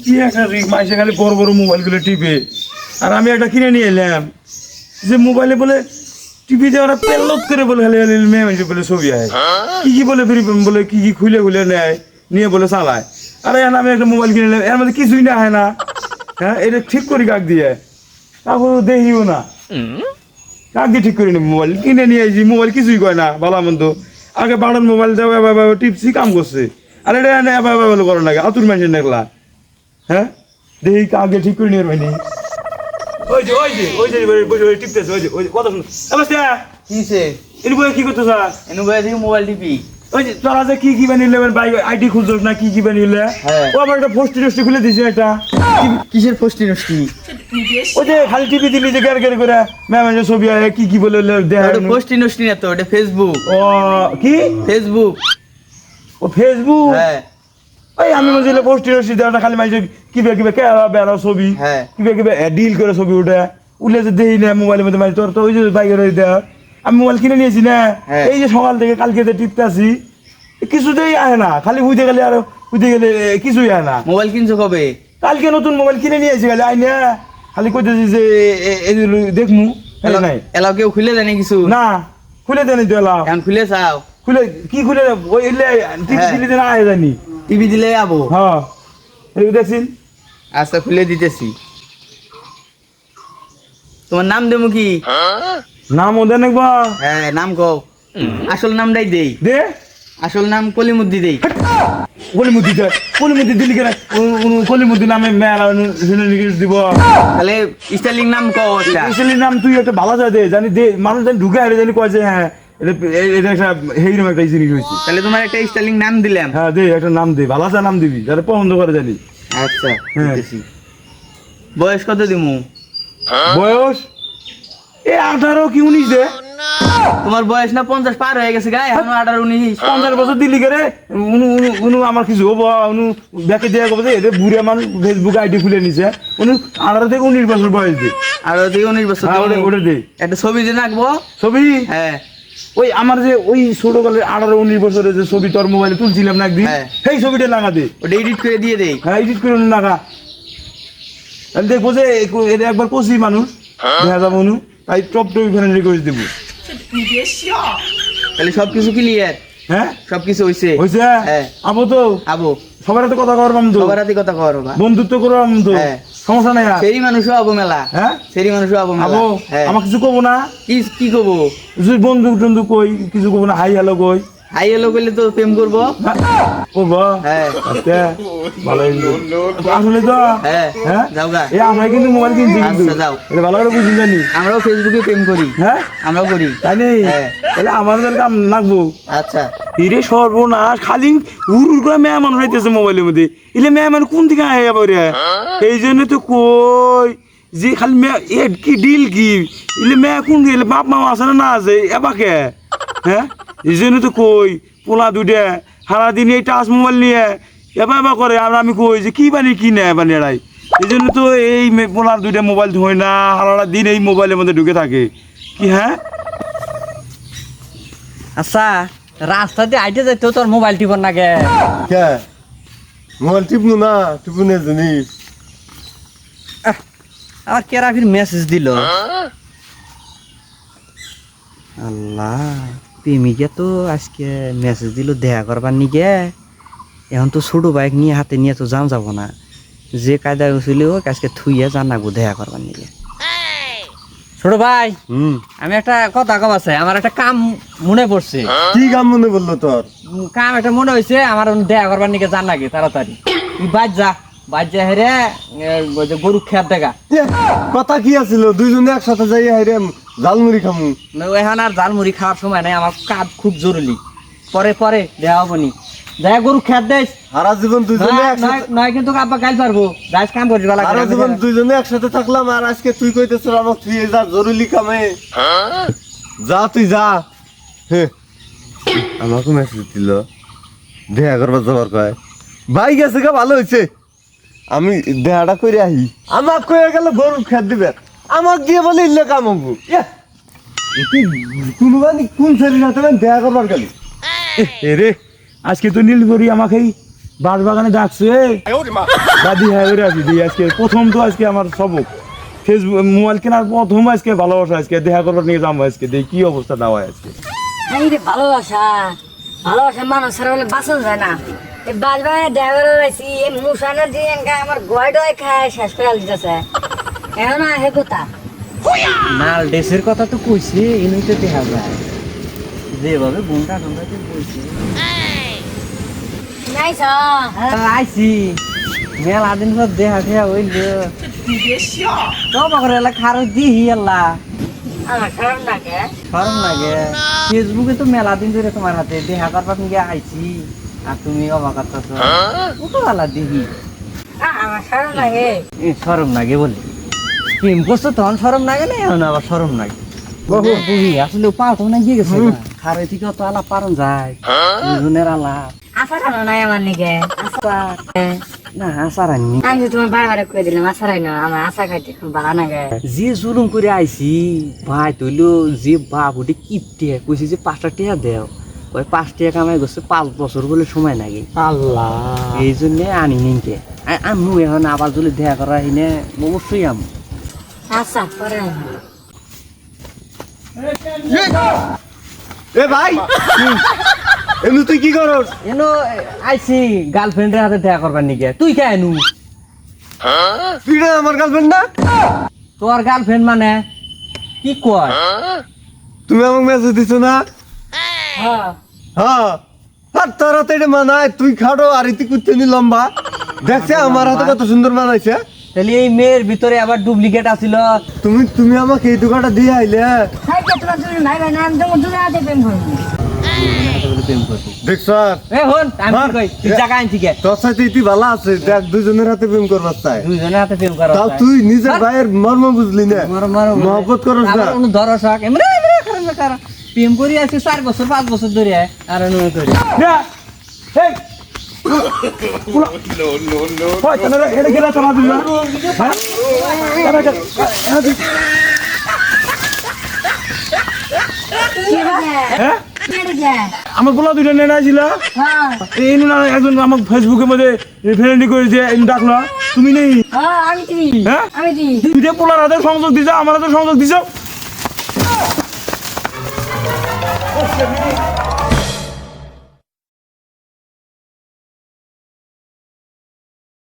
কি একটা মাইসে খালি বড় বড় মোবাইলগুলো টিপে, আর আমি একটা কিনে নিয়ে এলাম যে মোবাইলে বলে টিভিতে ওরা পেলোড করে বলে খালি খালি মেয়ে মানুষ বলে ছবি আয়, কি বলে ফ্রি বলে কি খুলে খুলে নেয় নিয়ে বলে চালায়। আরে আমি একটা মোবাইল কিনে নিলাম, এর মধ্যে কিছুই না হয় না। হ্যাঁ, এটা ঠিক করি কাক দিয়ে, তারপর দেখিও না কাক দিয়ে ঠিক করে নিবি। মোবাইল কিনে নিয়ে আসি, মোবাইল কিছুই কয় না ভালো মন্দ। আগে বাড়ান মোবাইল দেওয়া টিপসি কাম করছে, আর এটা বলে করো নাকি আতুর মানুষের দেখলা। হ্যাঁ, দেখি কাক দিয়ে ঠিক করে নিয়ে পাইনি। ওই যে ওই যে ওই যে বসে টিপতেছে, ওই যে ওই কথা শুনো কিসে এর বই কি করতো স্যার? এনু বয়ে থেকে মোবাইল টিপি। ওই যে তোরা যে কি বানিয়ে বাইক আইডি খুঁজছ না কি বানিয়ে, ও আবার একটা পোস্টি টোস্টি খুলে দিছে একটা। কিসের পোস্টি নষ্টি? ওই যে খালি টিভি দিলি যে গের গের করে ম্যামের ছবি আয় কি বলে দেখ। ওটা পোস্টি নষ্টি না তো, ওটা ফেসবুক। ও কি ফেসবুক? ও ফেসবুক? হ্যাঁ। ওই আমি বলছিলাম পোস্টি টোস্টি দেওয়া খালি মাইছে কিবে বেড়া ছবি, হ্যাঁ। কিবে ডিল করে ছবি উঠে যে দেই না মোবাইলের মধ্যে মাঝে তোর তো ওই যে বাইকের দেখ। আমি মোবাইল কিনে নিয়েছি না, এই যে সকাল থেকে কালকে টিপতে আসি, কিছুতেই আয় না, খালি উঠে গেলে আর উঠে গেলে কিছুই আয় না। মোবাইল কিনছো কবে? কালকে নতুন মোবাইল কিনে নিয়েছি, খালি আই না খালি কইতেছি যে দেখমু নাই। এলাও কেউ খুলে দেয় না কিছু? না খুলে দেনি তো এলাও। এখন খুলে চাও? খুলে কি খুলে ওই টিভি দিলে না আয় জানি। টিভি দিলে আবো? হ্যাঁ দেখছিন। আচ্ছা খুলে দিতেছি। তোমার নাম দেবো কি? নাম ওদের নেবা? হ্যাঁ নাম কও। আসল নামটাই দেই। দে। আসল নাম কলিমুদ্দি দেই। কলিমুদ্দি দিলি কেন? কলিমুদ্দি নামে মেয়েরা দিব। তাহলে স্টাইলিং নাম কও একটা। স্টাইলিং নাম তুই একটা ভালো যা দে, জানি দে মানুষ জানি ঢুকে আরে জানি কয় যে হ্যাঁ এটা একটা হেইরম একটা জিনিস হয়েছে। তাহলে তোমার একটা স্টাইলিং নাম দিলাম। হ্যাঁ দে একটা নাম দে, ভালো যা নাম দিবি যারা পছন্দ করে জানি। আচ্ছা হ্যাঁ। দিতেছি। বয়স কত দিমু? বয়স 18 কি 19 দে। তোমার বয়স না 50 পার হয়ে গেছে গায়ে, এখনো 18 19? 50 বছর দিলি করে উনু আমার কিছু হবো, উনু ব্যাকে দেওয়া করবো যে এটা বুড়ে মানুষ ফেসবুক আইডি খুলে নিছে, উনি 18 থেকে 19 বছর বয়স দে। আর ওদিকে 19 বছর হ্যাঁ, দিমু। ওটা দে একটা ছবি দিয়ে রাখবো। ছবি। হ্যাঁ। ওই আমার যে ওই ছোটকালের 18 19 বছরের যে ছবি তোর মোবাইলে তুলছিলাম না একদিন, হ্যাঁ। সেই ছবিটা লাগা দে। ওটা এডিট করে দিয়ে দেই। হ্যাঁ এডিট করে লাগা, আমি দেখবো যে এটা একবার কষি মানুষ দেখা যাবো নু, তাই টপ টপ এখানে রিকোয়েস্ট দেবো। তাহলে সবকিছু ক্লিয়ার? হ্যাঁ সবকিছু হইছে? হয়েছে। হ্যাঁ। আবো তো আবো। সবার হাতে কথা করবাম তো, সবার হাতে কথা কর বাবা। বন্ধুত্ব করবাম তো, হ্যাঁ। সমস্যা নাই। সেরি মানুষও আবো মেলা। হ্যাঁ সেরি মানুষও আবো মেলা। আবো হ্যাঁ। আমার কিছু কবো না, কি কি কবো? যদি বন্ধু টন্ধু কই কিছু কবো না, হাই হ্যালো কই। হাই এলো কইলে তো প্রেম করবো। করবো। হ্যাঁ। আচ্ছা ভালো আসলে তো। হ্যাঁ। হ্যাঁ যাও গা। এই আমরা কিন্তু মোবাইল কিনছি কিন্তু আচ্ছা, যাও। এটা ভালো করে বুঝি জানি। আমরাও ফেসবুকে প্রেম করি। হ্যাঁ আমরাও করি। তাই নেই। হ্যাঁ। তাহলে আমাদের কাম লাগবো। আচ্ছা। হিরে সর্বনাশ, খালি উড় করে মেয়ে মানুষ হইতেছে মোবাইলের মধ্যে, এলে মেয়ে মানুষ কোন দিকে আয় যাবো রে? এই জন্য তো কই যে খালি মেয়ে কি ডিল কি এলে মেয়ে কোন দিকে বাপ মা আছে না আছে এবাকে। হ্যাঁ এই জন্য তো কই পোলা দুইটা সারাদিন এই টাচ মোবাইল নিয়ে এবার করে, আর আমি কই যে কি বানিয়ে কি নেয় বানিয়ে এরাই। এই জন্য তো এই পোলার দুইটা মোবাইল ধোয় না, সারা দিন এই মোবাইলের মধ্যে ঢুকে থাকে কি। হ্যাঁ আচ্ছা রাস্তা দিয়ে আইতে যাইতে তোর মোবাইল টিপন না গে? কে মোবাইল টিপনু না টিপুনে জানিস? আমার কেরা ফির মেসেজ দিল। আল্লাহ, প্রেমিকা তো আজকে মেসেজ দিল দেখা করবার নিগে। এখন তো ছোট বাইক নিয়ে হাতে নিয়ে তো যান যাব না, যে কায়দায় উঠছিল আজকে থুইয়া জান নাগবো দেখা করবার নিগে। ছোট ভাই আমি একটা কথা কম আছে, আমার একটা কাম মনে পড়ছে। কি কাম মনে বললো তোর? কাম একটা মনে হয়েছে আমার, দেখা করবার নিগে জান নাগে তাড়াতাড়ি। তুই বাজ যা হেরে গরু খেয়ার দেখা। কথা কি আছিল দুইজনে একসাথে যাই হাইরে জালমুড়ি খামু? এখন আর জালমুড়ি খাওয়ার সময় নাই, আমার কাজ খুব জরুরি। পরে দেওয়া হবনি, দেখা গরু খেয়ার দেয়। সারা জীবন দুইজনে একসাথে, নয় কিন্তু আব্বা গাইল পারবো, যাইস কাম করিস বালা। সারা জীবন দুইজনে একসাথে থাকলাম, আর আজকে তুই কইতেছ আমাকে তুই যা জরুরি কামে যা, তুই যা। আমাকে মেসেজ দিল দেখা করবার যাবার কয়, ভাই গেছে গা ভালো হয়েছে, আমি দেহাটা করে আহি। আমাক কয়ে গেল গরু খেত দিবে, আমাক দিয়ে বলে ইল্লে কাম হবো। কোনবানি কোন শরীর হাতে দেখা করবার গেলি? রে আজকে তো নীলগরি আমাকে বাগানে ডাকছে দাদি হ্যাঁ করে আসি দিই আজকে প্রথম তো আজকে আমার সবক ফেসবুক মোবাইল কেনার প্রথম আজকে ভালোবাসা আজকে দেখা করবার নিয়ে যাবো আজকে দেখি কি অবস্থা না হয় আজকে এই রে ভালোবাসা ভালোবাসা মানুষের বলে বাঁচন যায় না এই বাজবাই ড্রাইভার রয়েছি এই মুসানের দিয়ে আমার গয় ডয় খায় শেষ করে দিতেছে এখন আহে কোথা নাল ডেসের কথা তো কইছে এনুই তো দেখা যায় যেভাবে বোনটা টোনটাকে বলছে নাই আইছি মেলা দিন পর দেখা খেয়া হইল তো বাকরে এলা খারো দিহি আল্লাহ আমার খারাপ লাগে শরম লাগে ফেসবুকে তো মেলা দিন ধরে তোমার হাতে দেখা করবার নিয়ে আইছি আর তুমি অবাক করতেছ ও তো আল্লাহ দিহি আমার খারাপ লাগে শরম লাগে বলি প্রেম করছো তখন শরম লাগে না এখন আবার শরম লাগে বুঝি আসলে পাল্টো না গিয়ে গেছে খারে থেকে তো আলাপ পারন যায় দুজনের আলাপ আশা খানো নাই আমার নিকে না আশা রান্নি আমি তো তোমার বারবার করে দিলাম আশা রাই না আমার আশা খাইতে খুব ভালো লাগে যে জুলুম করে আইছি ভাই তৈলো যে বাপ ওটি কিপটে কইছি যে 5টা টাকা দেও ওই 5 টাকা কামাই করছে 5 বছর বলে সময় লাগে আল্লাহ এই জন্য আনি নিনকে আমি এখন আবার যদি দেখা করা হিনে অবশ্যই আমি আশা করে এ ভাই এমনি তুই কি করস এনো আইছি গার্লফ্রেন্ডের হাতে দেখা করবার নিকে তুই কে এনু তুই না আমার গার্লফ্রেন্ড না তোর গার্লফ্রেন্ড মানে কি কয় তুমি আমাকে মেসেজ দিছো না হ্যাঁ হ্যাঁ আর তোর হাতে এটা মানায় তুই খাটো আর ইতি কুত্তে নি লম্বা দেখছে আমার হাতে কত সুন্দর মানাইছে তাহলে এই মেয়ের ভিতরে আবার ডুপ্লিকেট আছিল তুমি তুমি আমাকে এই দোকানটা দিয়ে আইলে সাইকে তোমার দুজন ভাই ভাই নাম তোমার দুজন হাতে প্রেম করবো দেখছ এ হন আমি কি কই তুই জায়গা আনছি কে তোর সাথে ইতি ভালো আছে দেখ দুজনের হাতে প্রেম করবার চাই দুইজনের হাতে প্রেম করা তাও তুই নিজের ভাইয়ের মর্ম বুঝলি না মহব্বত করস না আবার অনু দরশক এমরে এমরে কারণ কারণ প্রেম করি আছে 4 বছর 5 বছর ধরে আর অনু করি এই হয় তাহলে এটা কেনা চালা দিল হ্যাঁ হ্যাঁ আমার বলা দুইটা নেনা ছিল এই না একজন আমার ফেসবুকের মধ্যে ফ্রেন্ডি করে দিয়ে ডাকলো তুমি নেই আমি দি হ্যাঁ আমি দি দুইটা পোলার হাতে সংযোগ দিছো আমার হাতে সংযোগ দিছো